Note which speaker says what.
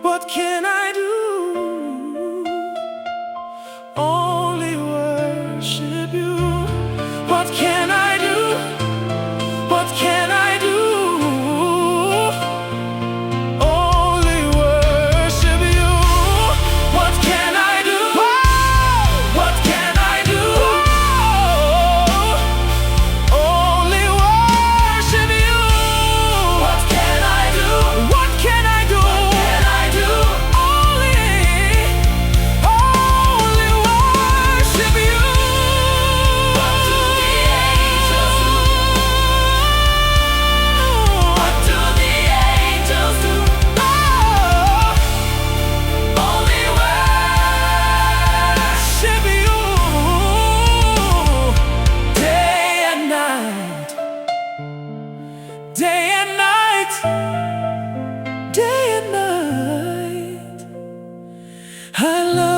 Speaker 1: What can I do? Only worship you. What can I do? What can I do? Only worship you. What can I do? What can I do? Only worship you. What can I do? What can I do? What can I do? Only worship you. What do the angels do? What do the angels do? Only worship you. Day and night. Day and night. Day and night. I love